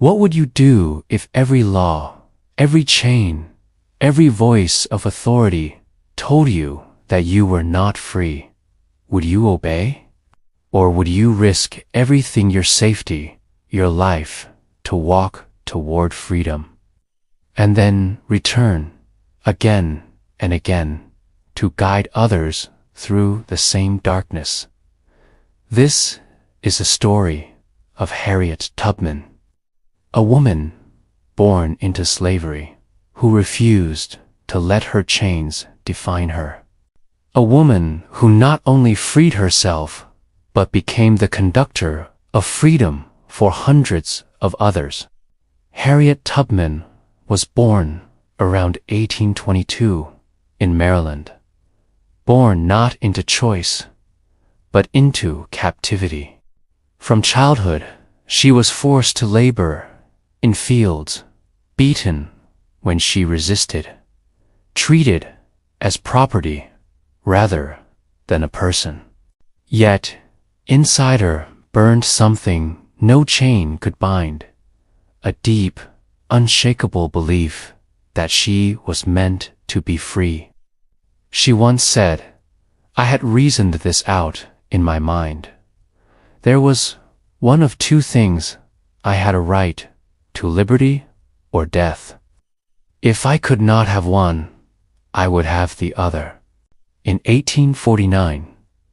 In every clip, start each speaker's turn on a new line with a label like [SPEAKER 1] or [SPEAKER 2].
[SPEAKER 1] What would you do if every law, every chain, every voice of authority told you that you were not free? Would you obey? Or would you risk everything, your safety, your life, to walk toward freedom? And then return again and again to guide others through the same darkness. This is a story of Harriet Tubman, a woman born into slavery who refused to let her chains define her. A woman who not only freed herself, but became the conductor of freedom for hundreds of others. Harriet Tubman was born around 1822 in Maryland. Born not into choice, but into captivity. From childhood, she was forced to labor in fields, beaten when she resisted, treated as property rather than a person. Yet, inside her burned something no chain could bind, a deep, unshakable belief that she was meant to be free. She once said, "I had reasoned this out in my mind. There was one of two things: I had a right to liberty or death. If I could not have one, I would have the other." In 1849,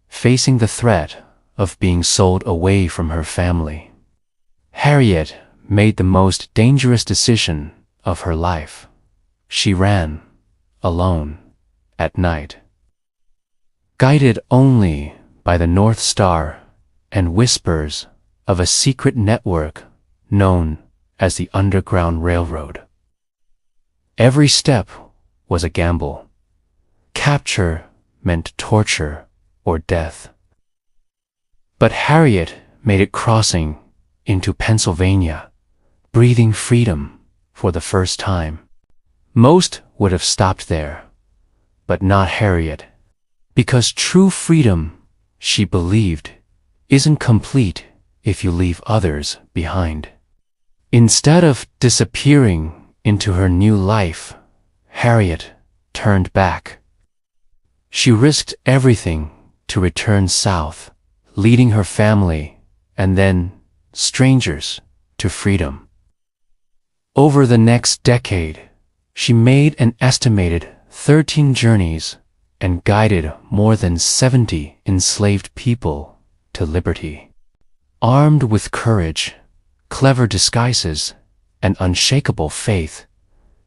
[SPEAKER 1] facing the threat of being sold away from her family, Harriet made the most dangerous decision of her life. She ran, alone, at night. Guided only by the North Star and whispers of a secret network known as the Underground Railroad. Every step was a gamble. Capture meant torture or death. But Harriet made it, crossing into Pennsylvania, breathing freedom for the first time. Most would have stopped there, but not Harriet, because true freedom, she believed, isn't complete if you leave others behind. Instead of disappearing into her new life, Harriet turned back. She risked everything to return south, leading her family and then strangers to freedom. Over the next decade, she made an estimated 13 journeys and guided more than 70 enslaved people to liberty. Armed with courage, clever disguises, and unshakable faith,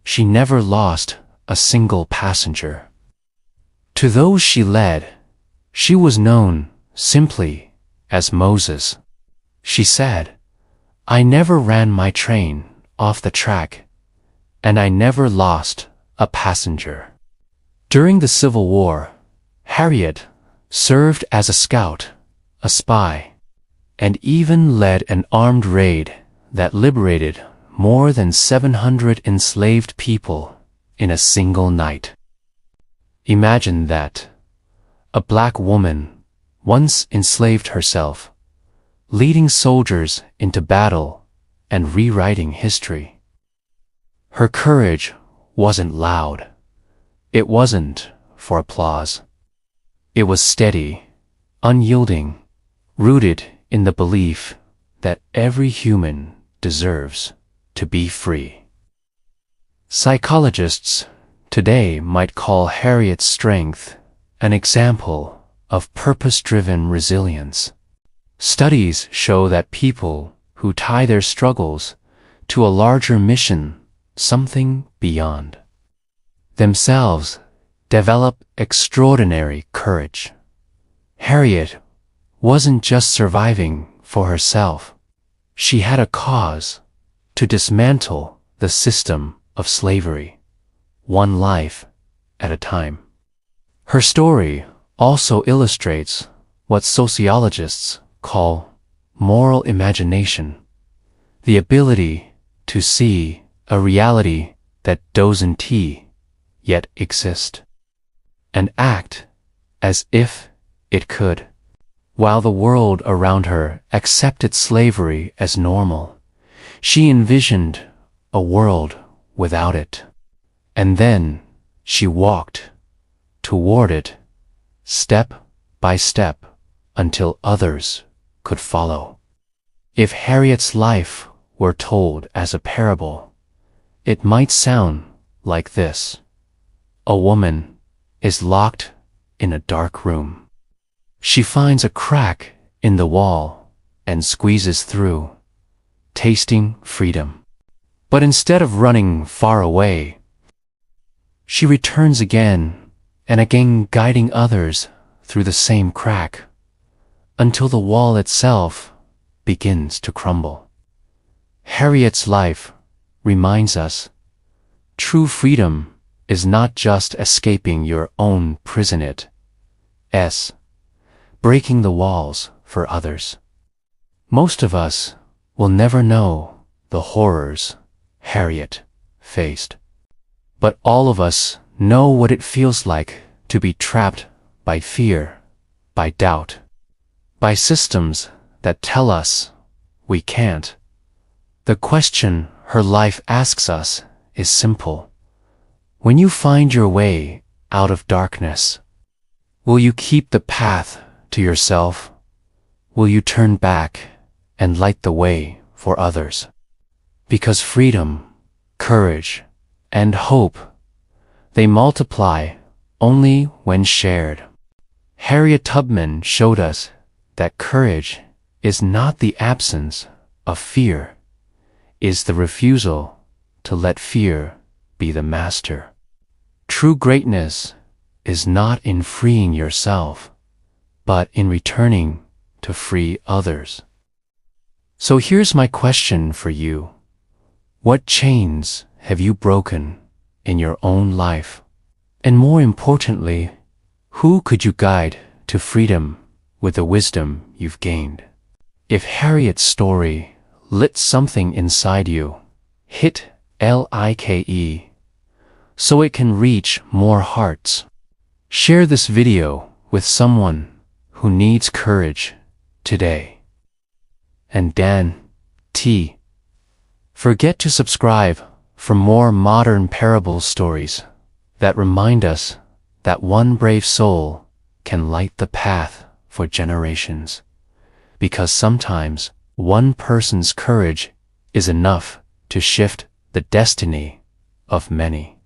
[SPEAKER 1] she never lost a single passenger. To those she led, she was known simply as Moses. She said, "I never ran my train off the track, and I never lost a passenger." During the Civil War, Harriet served as a scout, a spy, and even led an armed raid that liberated more than 700 enslaved people in a single night. Imagine that. A black woman once enslaved herself, leading soldiers into battle and rewriting history. Her courage wasn't loud. It wasn't for applause. It was steady, unyielding, rooted in the belief that every human deserves to be free. Psychologists today might call Harriet's strength an example of purpose-driven resilience. Studies show that people who tie their struggles to a larger mission, something beyond themselves, develop extraordinary courage. Harriet wasn't just surviving for herself. She had a cause to dismantle the system of slavery, one life at a time. Her story also illustrates what sociologists call moral imagination, the ability to see a reality that doesn't yet exist, and act as if it could. While the world around her accepted slavery as normal, She envisioned a world without it. And then she walked toward it, step by step, until others could follow. If Harriet's life were told as a parable, it might sound like this. A woman is locked in a dark room. She finds a crack in the wall and squeezes through, tasting freedom. But instead of running far away, she returns again and again, guiding others through the same crack, until the wall itself begins to crumble. Harriet's life reminds us, true freedom is not just escaping your own prison, it's breaking the walls for others. Most of us will never know the horrors Harriet faced, but all of us know what it feels like to be trapped by fear, by doubt, by systems that tell us we can't. The question her life asks us is simple. When you find your way out of darkness, will you keep the path to yourself? Will you turn back and light the way for others? Because freedom, courage, and hope, they multiply only when shared. Harriet Tubman showed us that courage is not the absence of fear, is the refusal to let fear be the master. True greatness is not in freeing yourself, but in returning to free others. So here's my question for you. What chains have you broken in your own life? And more importantly, who could you guide to freedom with the wisdom you've gained? If Harriet's story lit something inside you, hit like so it can reach more hearts. Share this video with someone who needs courage today. And Dan T. Forget to subscribe for more modern parable stories that remind us that one brave soul can light the path for generations. Because sometimes one person's courage is enough to shift the destiny of many.